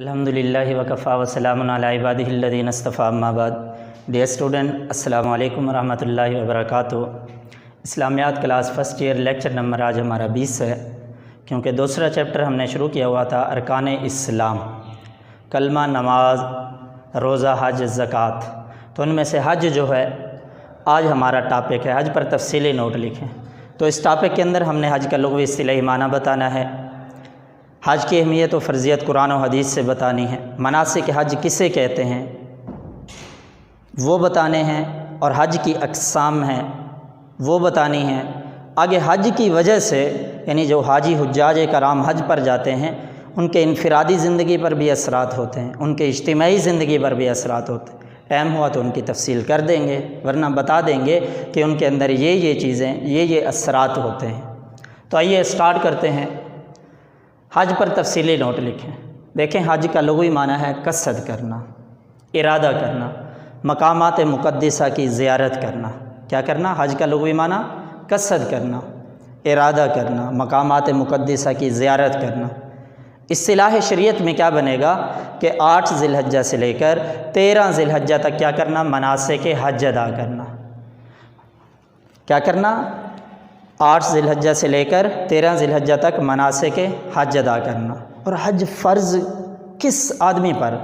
الحمدللہ وکفا وسلام علی عبادہ الذین اصطفیٰ اما بعد. ڈیئر اسٹوڈنٹ، السلام علیکم ورحمۃ اللہ وبرکاتہ. اسلامیات class first year lecture number آج ہمارا 20 ہے، کیونکہ دوسرا چیپٹر ہم نے شروع کیا ہوا تھا ارکان اسلام، کلمہ، نماز، روزہ، حج، زکوٰۃ. تو ان میں سے حج جو ہے آج ہمارا ٹاپک ہے. حج پر تفصیلی نوٹ لکھیں. تو اس ٹاپک کے اندر ہم نے حج کا لغوی اصطلاحی معنی بتانا ہے، حج کی اہمیت و فرضیت قرآن و حدیث سے بتانی ہے، مناسک حج کسے کہتے ہیں وہ بتانے ہیں، اور حج کی اقسام ہیں وہ بتانی ہیں. آگے حج کی وجہ سے یعنی جو حاجی حجاج کرام حج پر جاتے ہیں ان کے انفرادی زندگی پر بھی اثرات ہوتے ہیں، ان کے اجتماعی زندگی پر بھی اثرات ہوتے ہیں. ٹائم ہوا تو ان کی تفصیل کر دیں گے، ورنہ بتا دیں گے کہ ان کے اندر یہ چیزیں یہ اثرات ہوتے ہیں. تو آئیے اسٹارٹ کرتے ہیں. حج پر تفصیلی نوٹ لکھیں. دیکھیں، حج کا لغوی معنی ہے قصد کرنا، ارادہ کرنا، مقامات مقدسہ کی زیارت کرنا. کیا کرنا؟ حج کا لغوی معنی قصد کرنا، ارادہ کرنا، مقامات مقدسہ کی زیارت کرنا. اصطلاح شریعت میں کیا بنے گا کہ 8 ذی الحجہ سے لے کر 13 ذی الحجہ تک کیا کرنا؟ مناسک حج ادا کرنا. کیا کرنا؟ 8 ذی الحجہ سے لے کر 13 ذی الحجہ تک مناسک حج ادا کرنا. اور حج فرض کس آدمی پر؟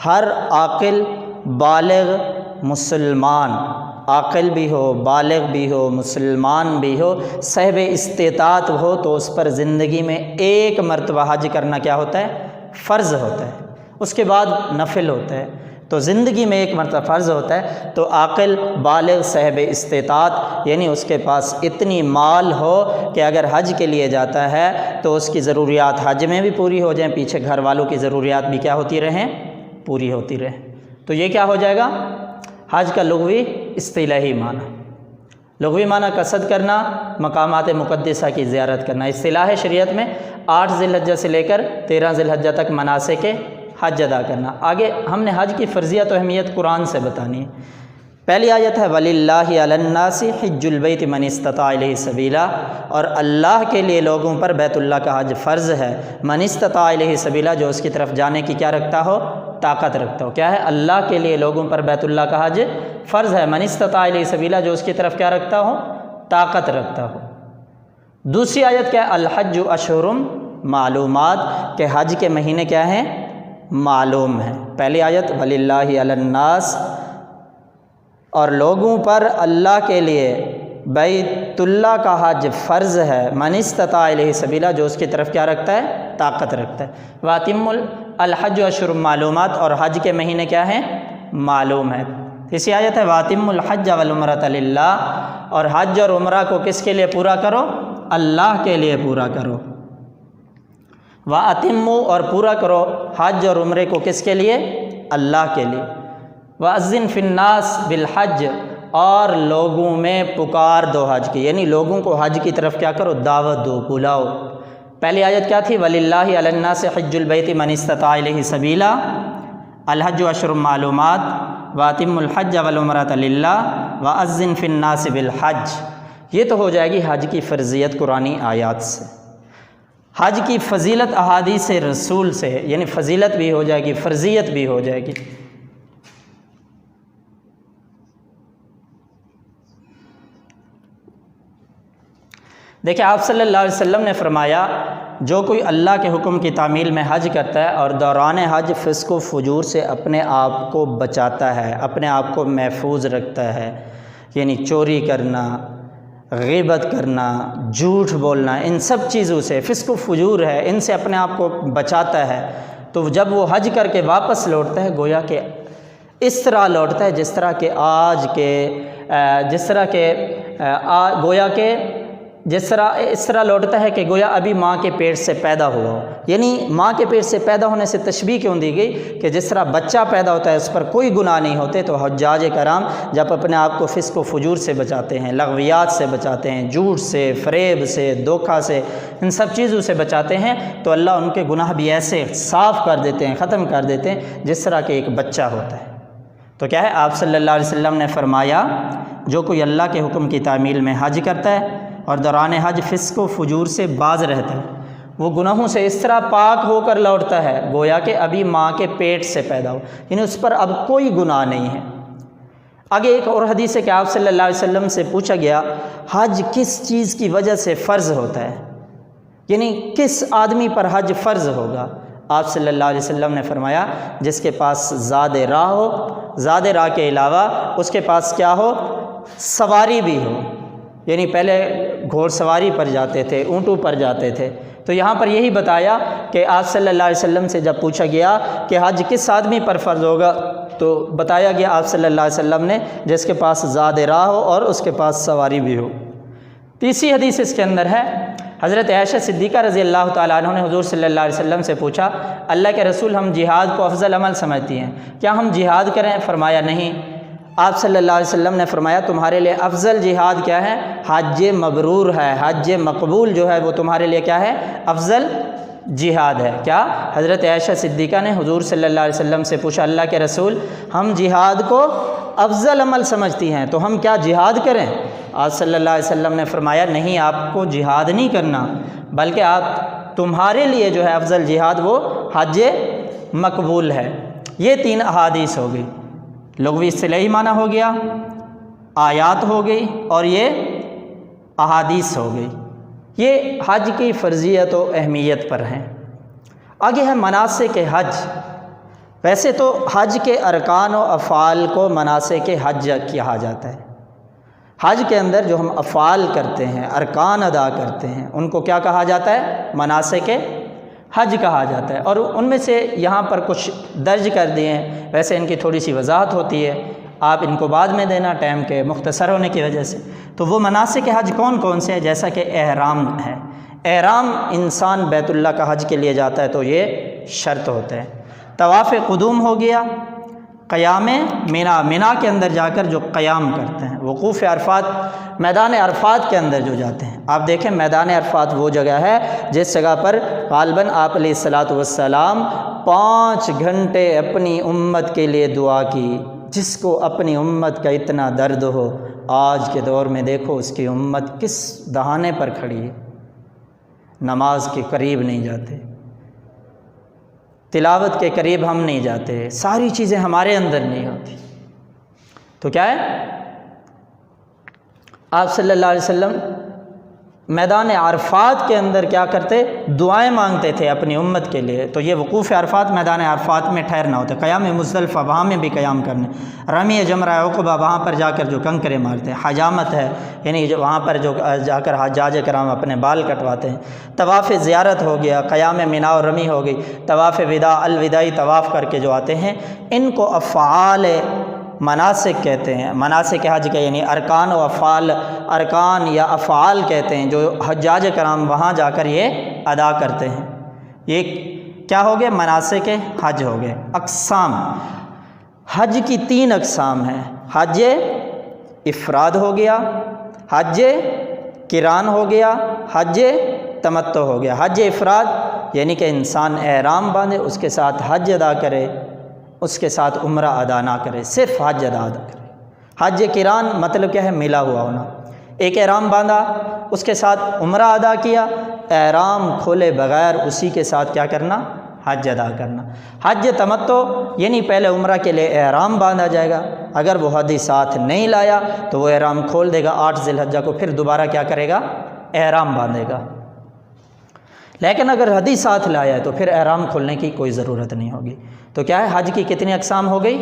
ہر عاقل، بالغ مسلمان، عاقل بھی ہو، بالغ بھی ہو، مسلمان بھی ہو، صاحب استطاعت ہو تو اس پر زندگی میں ایک مرتبہ حج کرنا کیا ہوتا ہے؟ فرض ہوتا ہے. اس کے بعد نفل ہوتا ہے. تو زندگی میں ایک مرتبہ فرض ہوتا ہے. تو عاقل، بالغ، صاحب استطاعت یعنی اس کے پاس اتنی مال ہو کہ اگر حج کے لیے جاتا ہے تو اس کی ضروریات حج میں بھی پوری ہو جائیں، پیچھے گھر والوں کی ضروریات بھی کیا ہوتی رہیں؟ پوری ہوتی رہیں. تو یہ کیا ہو جائے گا؟ حج کا لغوی اصطلاحی معنی. لغوی معنی قصد کرنا، مقامات مقدسہ کی زیارت کرنا. اصطلاح شریعت میں 8 ذی الحجہ سے لے کر 13 ذی الحجہ تک مناسک حج ادا کرنا. آگے ہم نے حج کی فرضیت و اہمیت قرآن سے بتانی ہے. پہلی آیت ہے وَلِلَّهِ عَلَى النَّاسِ حِجُّ الْبَيْتِ مَنِ اسْتَطَاعَ إِلَيْهِ سَبِيلًا، اور اللہ کے لیے لوگوں پر بیت اللہ کا حج فرض ہے. مَنِ اسْتَطَاعَ إِلَيْهِ سَبِيلًا، جو اس کی طرف جانے کی کیا رکھتا ہو؟ طاقت رکھتا ہو. کیا ہے؟ اللہ کے لیے لوگوں پر بیت اللہ کا حج فرض ہے. مَنِ اسْتَطَاعَ إِلَيْهِ سَبِيلًا، جو اس کی طرف کیا رکھتا ہو؟ طاقت رکھتا ہو. دوسری آیت کیا ہے؟ الحج اشہر معلومات، کہ حج کے مہینے کیا ہیں؟ معلوم ہیں. پہلی آیت وَلِلَّهِ عَلَى النَّاسِ، اور لوگوں پر اللہ کے لیے بیت اللہ کا حج فرض ہے. مَنِ اسْتَطَاعَ إِلَيْهِ سَبِيلًا، جو اس کی طرف کیا رکھتا ہے؟ طاقت رکھتا ہے. وَأَتِمُّ الحج اشہر معلومات، اور حج کے مہینے کیا ہیں؟ معلوم ہے. تیسری آیت ہے وَأَتِمُّ الْحَجَّ وَالْعُمْرَةَ لِلَّهِ، اور حج اور عمرہ کو کس کے لیے پورا کرو؟ اللہ کے لیے پورا کرو. وَأَتِمُّ، اور پورا کرو حج اور عمرے کو کس کے لیے؟ اللہ کے لیے. وَأَذِّن فِي النَّاسِ بِالْحَجِّ، اور لوگوں میں پکار دو حج کی، یعنی لوگوں کو حج کی طرف کیا کرو؟ دعوت دو، بلاؤ. پہلی آیت کیا تھی؟ وَلِلَّهِ عَلَى النَّاسِ حِجُّ الْبَيْتِ مَنِ اسْتَطَاعَ إِلَيْهِ سَبِيلًا، الحج اشہر معلومات، وَأَتِمُّ الْحَجَّ وَالْعُمْرَةَ لِلَّهِ وَأَذِّن فِي النَّاسِ بِالْحَجِّ. یہ تو ہو جائے گی حج کی فرضیت قرآنی آیات سے. حج کی فضیلت احادیث رسول سے، یعنی فضیلت بھی ہو جائے گی، فرضیت بھی ہو جائے گی. دیکھیں، آپ صلی اللہ علیہ وسلم نے فرمایا جو کوئی اللہ کے حکم کی تعمیل میں حج کرتا ہے اور دوران حج فسق و فجور سے اپنے آپ کو بچاتا ہے، اپنے آپ کو محفوظ رکھتا ہے، یعنی چوری کرنا، غیبت کرنا، جھوٹ بولنا، ان سب چیزوں سے، فسق و فجور ہے، ان سے اپنے آپ کو بچاتا ہے، تو جب وہ حج کر کے واپس لوٹتا ہے گویا کہ اس طرح لوٹتا ہے جس طرح کہ اس طرح لوٹتا ہے کہ گویا ابھی ماں کے پیٹ سے پیدا ہوا ہو. یعنی ماں کے پیٹ سے پیدا ہونے سے تشبیہ کیوں دی گئی کہ جس طرح بچہ پیدا ہوتا ہے اس پر کوئی گناہ نہیں ہوتے، تو حجاج کرام جب اپنے آپ کو فسق و فجور سے بچاتے ہیں، لغویات سے بچاتے ہیں، جھوٹ سے، فریب سے، دھوکہ سے، ان سب چیزوں سے بچاتے ہیں، تو اللہ ان کے گناہ بھی ایسے صاف کر دیتے ہیں، ختم کر دیتے ہیں جس طرح کہ ایک بچہ ہوتا ہے. تو کیا ہے؟ آپ صلی اللہ علیہ وسلم نے فرمایا جو کوئی اللہ کے حکم کی تعمیل میں حج کرتا ہے اور دوران حج فسق و فجور سے باز رہتا ہے، وہ گناہوں سے اس طرح پاک ہو کر لوٹتا ہے گویا کہ ابھی ماں کے پیٹ سے پیدا ہو، یعنی اس پر اب کوئی گناہ نہیں ہے۔ آگے ایک اور حدیث ہے کہ آپ صلی اللہ علیہ وسلم سے پوچھا گیا حج کس چیز کی وجہ سے فرض ہوتا ہے، یعنی کس آدمی پر حج فرض ہوگا؟ آپ صلی اللہ علیہ وسلم نے فرمایا جس کے پاس زاد راہ ہو، زاد راہ کے علاوہ اس کے پاس کیا ہو؟ سواری بھی ہو، یعنی پہلے گھوڑ سواری پر جاتے تھے، اونٹوں پر جاتے تھے، تو یہاں پر یہی بتایا کہ آپ صلی اللہ علیہ وسلم سے جب پوچھا گیا کہ حج کس آدمی پر فرض ہوگا تو بتایا گیا آپ صلی اللہ علیہ وسلم نے جس کے پاس زاد راہ ہو اور اس کے پاس سواری بھی ہو۔ تیسری حدیث اس کے اندر ہے، حضرت عائشہ صدیقہ رضی اللہ تعالیٰ عنہ نے حضور صلی اللہ علیہ وسلم سے پوچھا اللہ کے رسول ہم جہاد کو افضل عمل سمجھتی ہیں، کیا ہم جہاد کریں؟ فرمایا نہیں۔ آپ صلی اللہ علیہ وسلم نے فرمایا تمہارے لیے افضل جہاد کیا ہے؟ حج مبرور ہے، حج مقبول جو ہے وہ تمہارے لیے کیا ہے؟ افضل جہاد ہے۔ کیا؟ حضرت عائشہ صدیقہ نے حضور صلی اللہ علیہ وسلم سے پوچھا اللہ کے رسول ہم جہاد کو افضل عمل سمجھتی ہیں تو ہم کیا جہاد کریں؟ آپ صلی اللہ علیہ وسلم نے فرمایا نہیں، آپ کو جہاد نہیں کرنا، بلکہ تمہارے لیے جو ہے افضل جہاد وہ حج مقبول ہے۔ یہ تین احادیث ہو گئی، لغوی اصطلاحی معنی ہو گیا، آیات ہو گئی اور یہ احادیث ہو گئی۔ یہ حج کی فرضیت و اہمیت پر ہیں۔ آگے ہے مناسک حج۔ ویسے تو حج کے ارکان و افعال کو مناسک حج کہا جاتا ہے۔ حج کے اندر جو ہم افعال کرتے ہیں، ارکان ادا کرتے ہیں، ان کو کیا کہا جاتا ہے؟ مناسک حج کہا جاتا ہے، اور ان میں سے یہاں پر کچھ درج کر دیے ہیں، ویسے ان کی تھوڑی سی وضاحت ہوتی ہے، آپ ان کو بعد میں دینا ٹائم کے مختصر ہونے کی وجہ سے۔ تو وہ مناسک حج کون کون سے ہیں؟ جیسا کہ احرام ہے، احرام انسان بیت اللہ کا حج کے لیے جاتا ہے تو یہ شرط ہوتا ہے۔ طواف قدوم ہو گیا، قیام مینا کے اندر جا کر جو قیام کرتے ہیں، وقوف عرفات، میدان عرفات کے اندر جو جاتے ہیں۔ آپ دیکھیں میدان عرفات وہ جگہ ہے جس جگہ پر غالباً آپ علیہ الصلاۃ والسلام 5 گھنٹے اپنی امت کے لیے دعا کی۔ جس کو اپنی امت کا اتنا درد ہو، آج کے دور میں دیکھو اس کی امت کس دہانے پر کھڑی ہے، نماز کے قریب نہیں جاتے، تلاوت کے قریب ہم نہیں جاتے، ساری چیزیں ہمارے اندر نہیں ہوتی، تو کیا ہے؟ آپ صلی اللہ علیہ وسلم میدان عرفات کے اندر کیا کرتے؟ دعائیں مانگتے تھے اپنی امت کے لیے۔ تو یہ وقوف عرفات، میدان عرفات میں ٹھہرنا ہوتا ہے، قیام مزدلفہ وہاں میں بھی قیام کرنے، رمی جمرہ عقبہ وہاں پر جا کر جو کنکرے مارتے ہیں، حجامت ہے یعنی جو وہاں پر جو جا کر حجاج کرام اپنے بال کٹواتے ہیں، طواف زیارت ہو گیا، قیام مینا اور رمی ہو گئی، طواف وداع الوداعی طواف کر کے جو آتے ہیں، ان کو افعال مناسک کہتے ہیں۔ مناسک حج کے یعنی ارکان و افعال، ارکان یا افعال کہتے ہیں جو حجاج کرام وہاں جا کر یہ ادا کرتے ہیں۔ یہ کیا ہو گئے؟ مناسک حج ہو گئے۔ اقسام حج کی 3 اقسام ہیں، حج افراد ہو گیا، حج قران ہو گیا، حج تمتع ہو گیا۔ حج افراد یعنی کہ انسان احرام باندھے، اس کے ساتھ حج ادا کرے، اس کے ساتھ عمرہ ادا نہ کرے، صرف حج ادا کرے۔ حج قران مطلب کیا ہے؟ ملا ہوا ہونا، ایک احرام باندھا، اس کے ساتھ عمرہ ادا کیا، احرام کھولے بغیر اسی کے ساتھ کیا کرنا؟ حج ادا کرنا۔ حج تمتع یعنی پہلے عمرہ کے لیے احرام باندھا جائے گا، اگر وہ ہدی ساتھ نہیں لایا تو وہ احرام کھول دے گا 8 ذی الحجہ کو، پھر دوبارہ کیا کرے گا؟ احرام باندھے گا۔ لیکن اگر ہدی ساتھ لایا ہے تو پھر احرام کھولنے کی کوئی ضرورت نہیں ہوگی۔ تو کیا ہے؟ حج کی کتنی اقسام ہو گئی؟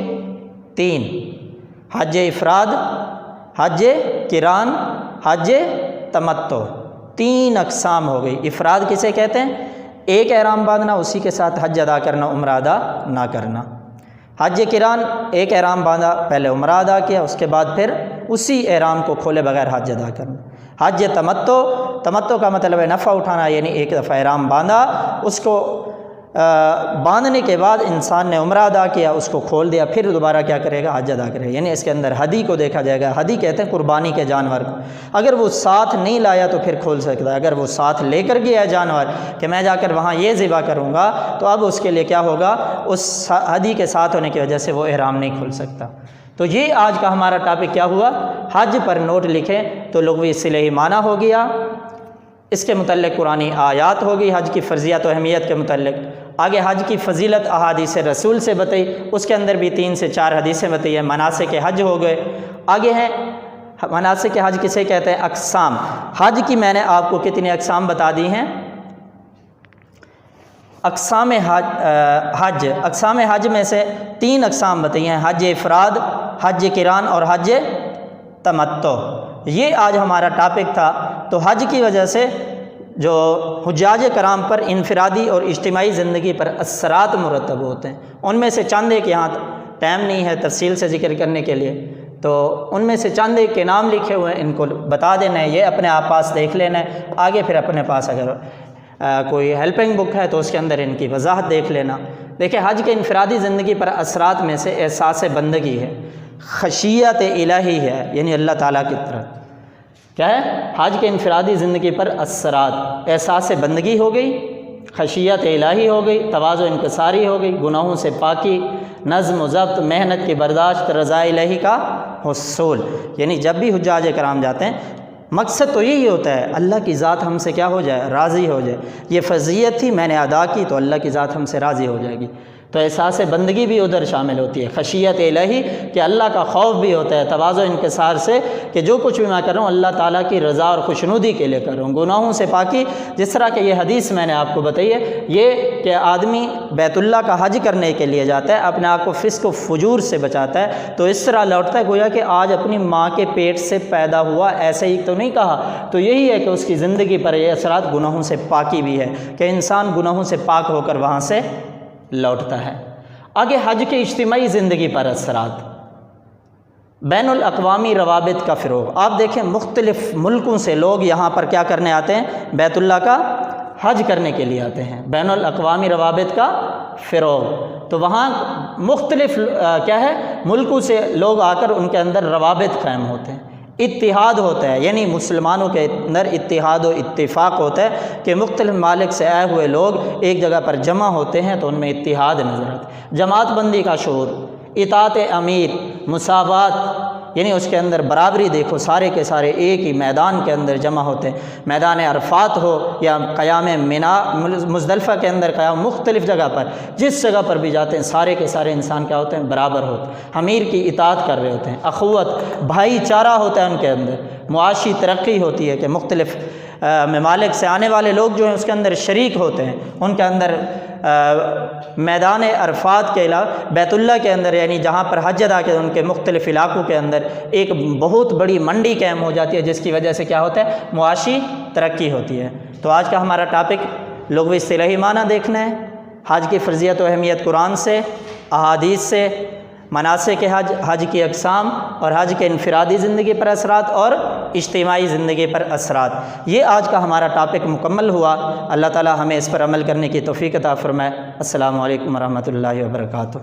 3، حج افراد، حج قران، حج تمتع، 3 اقسام ہو گئی۔ افراد کسے کہتے ہیں؟ ایک احرام باندھنا، اسی کے ساتھ حج ادا کرنا، عمرہ ادا نہ کرنا۔ حج قران ایک احرام باندھا، پہلے عمرہ ادا کیا، اس کے بعد پھر اسی احرام کو کھولے بغیر حج ادا کرنا۔ حج تمتع کا مطلب ہے نفع اٹھانا، یعنی ایک دفعہ احرام باندھا، اس کو باندھنے کے بعد انسان نے عمرہ ادا کیا، اس کو کھول دیا، پھر دوبارہ کیا کرے گا؟ حج ادا کرے گا۔ یعنی اس کے اندر ہدی کو دیکھا جائے گا۔ ہدی کہتے ہیں قربانی کے جانور کو، اگر وہ ساتھ نہیں لایا تو پھر کھول سکتا ہے، اگر وہ ساتھ لے کر گیا ہے جانور کہ میں جا کر وہاں یہ ذبح کروں گا، تو اب اس کے لیے کیا ہوگا؟ اس ہدی کے ساتھ ہونے کی وجہ سے وہ احرام نہیں کھول سکتا۔ تو یہ آج کا ہمارا ٹاپک کیا ہوا؟ حج پر نوٹ لکھیں تو لغوی اصطلاحی معنی ہو گیا، اس کے متعلق قرآنی آیات ہوگی حج کی فرضیت و اہمیت کے متعلق۔ آگے حج کی فضیلت احادیث رسول سے بتائی، اس کے اندر بھی 3 سے 4 حدیثیں بتائی ہیں۔ مناسک حج ہو گئے۔ آگے ہیں مناسک حج کسے کہتے ہیں؟ اقسام۔ حج کی میں نے آپ کو کتنی اقسام بتا دی ہیں؟ اقسام حج میں سے 3 اقسام بتائی ہیں، حج افراد، حج قران اور حج تمتع۔ یہ آج ہمارا ٹاپک تھا۔ تو حج کی وجہ سے جو حجاج کرام پر انفرادی اور اجتماعی زندگی پر اثرات مرتب ہوتے ہیں، ان میں سے چند ایک، یہاں ٹائم نہیں ہے تفصیل سے ذکر کرنے کے لیے، تو ان میں سے چند ایک کے نام لکھے ہوئے ہیں، ان کو بتا دینا ہے، یہ اپنے آپ پاس دیکھ لینا ہے۔ آگے پھر اپنے پاس اگر کوئی ہیلپنگ بک ہے تو اس کے اندر ان کی وضاحت دیکھ لینا۔ دیکھیں، حج کے انفرادی زندگی پر اثرات میں سے احساس بندگی ہے، خشیت الہی ہے، یعنی اللہ تعالیٰ کی طرف کیا ہے؟ حج کے انفرادی زندگی پر اثرات، احساس بندگی ہو گئی، خشیت الہی ہو گئی، تواضع انکساری ہو گئی، گناہوں سے پاکی، نظم و ضبط، محنت کی برداشت، رضا الہی کا حصول۔ یعنی جب بھی حجاج کرام جاتے ہیں مقصد تو یہی ہوتا ہے اللہ کی ذات ہم سے کیا ہو جائے؟ راضی ہو جائے۔ یہ فضیلت تھی، میں نے ادا کی تو اللہ کی ذات ہم سے راضی ہو جائے گی۔ تو احساس بندگی بھی ادھر شامل ہوتی ہے، خشیت الہی کہ اللہ کا خوف بھی ہوتا ہے، تواضع انکسار سے کہ جو کچھ بھی میں کر رہا ہوں اللہ تعالیٰ کی رضا اور خوشنودی کے لیے کر رہا ہوں۔ گناہوں سے پاکی، جس طرح کہ یہ حدیث میں نے آپ کو بتائی ہے، یہ کہ آدمی بیت اللہ کا حج کرنے کے لیے جاتا ہے، اپنے آپ کو فسق و فجور سے بچاتا ہے، تو اس طرح لوٹتا ہے گویا کہ آج اپنی ماں کے پیٹ سے پیدا ہوا، ایسے ہی تو نہیں کہا۔ تو یہی ہے کہ اس کی زندگی پر یہ اثرات گناہوں سے پاکی بھی ہے کہ انسان گناہوں سے پاک ہو کر وہاں سے لوٹتا ہے۔ آگے حج کے اجتماعی زندگی پر اثرات، بین الاقوامی روابط کا فروغ۔ آپ دیکھیں مختلف ملکوں سے لوگ یہاں پر کیا کرنے آتے ہیں؟ بیت اللہ کا حج کرنے کے لیے آتے ہیں۔ بین الاقوامی روابط کا فروغ، تو وہاں مختلف کیا ہے ملکوں سے لوگ آ کر ان کے اندر روابط قائم ہوتے ہیں، اتحاد ہوتا ہے، یعنی مسلمانوں کے اندر اتحاد و اتفاق ہوتا ہے کہ مختلف ممالک سے آئے ہوئے لوگ ایک جگہ پر جمع ہوتے ہیں تو ان میں اتحاد نظر آتا ہے۔ جماعت بندی کا شعور، اطاعت امیر، مساوات، یعنی اس کے اندر برابری، دیکھو سارے کے سارے ایک ہی میدان کے اندر جمع ہوتے ہیں، میدان عرفات ہو یا قیام منا، مزدلفہ کے اندر قیام، مختلف جگہ پر جس جگہ پر بھی جاتے ہیں سارے کے سارے انسان کیا ہوتے ہیں؟ برابر ہوتے ہیں، امیر کی اطاعت کر رہے ہوتے ہیں، اخوت، بھائی چارہ ہوتا ہے ان کے اندر، معاشی ترقی ہوتی ہے کہ مختلف ممالک سے آنے والے لوگ جو ہیں اس کے اندر شریک ہوتے ہیں، ان کے اندر میدان عرفات کے علاوہ بیت اللہ کے اندر، یعنی جہاں پر حج ادا کے ان کے مختلف علاقوں کے اندر ایک بہت بڑی منڈی قائم ہو جاتی ہے، جس کی وجہ سے کیا ہوتا ہے؟ معاشی ترقی ہوتی ہے۔ تو آج کا ہمارا ٹاپک لغوی اصطلاحی معنی دیکھنا ہے، حج کی فرضیت و اہمیت قرآن سے، احادیث سے، مناسک حج، حج کی اقسام اور حج کے انفرادی زندگی پر اثرات اور اجتماعی زندگی پر اثرات۔ یہ آج کا ہمارا ٹاپک مکمل ہوا۔ اللہ تعالی ہمیں اس پر عمل کرنے کی توفیق عطا فرمائے۔ السلام علیکم ورحمۃ اللہ وبرکاتہ۔